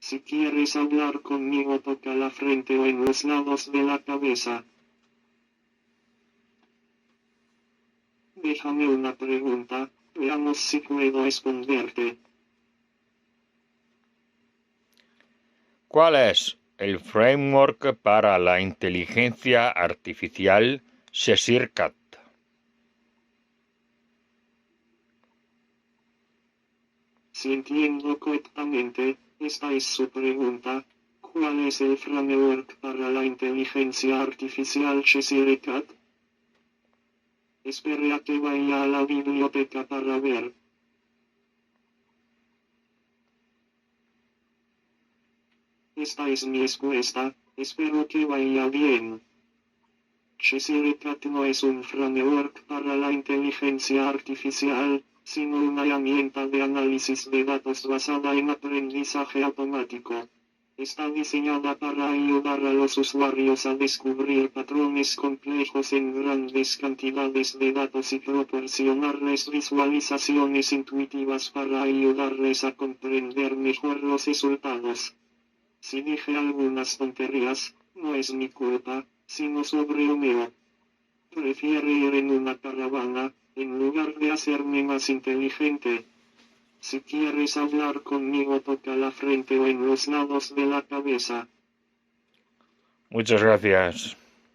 Si quieres hablar conmigo, toca la frente o en los lados de la cabeza. Déjame una pregunta, veamos si puedo responderte. ¿Cuál es el framework para la inteligencia artificial Cheshire-Cat? Si entiendo correctamente, esta es su pregunta. ¿Cuál es el framework para la inteligencia artificial Cheshire-Cat? Espere a que vaya a la biblioteca para ver. Esta es mi respuesta, espero que vaya bien. Cheshire-Cat no es un framework para la inteligencia artificial, sino una herramienta de análisis de datos basada en aprendizaje automático. Está diseñada para ayudar a los usuarios a descubrir patrones complejos en grandes cantidades de datos y proporcionarles visualizaciones intuitivas para ayudarles a comprender mejor los resultados. Si dije algunas tonterías, no es mi culpa, sino sobre Homero. Prefiere ir en una caravana, en lugar de hacerme más inteligente. Si quieres hablar conmigo, toca la frente o en los lados de la cabeza. Muchas gracias.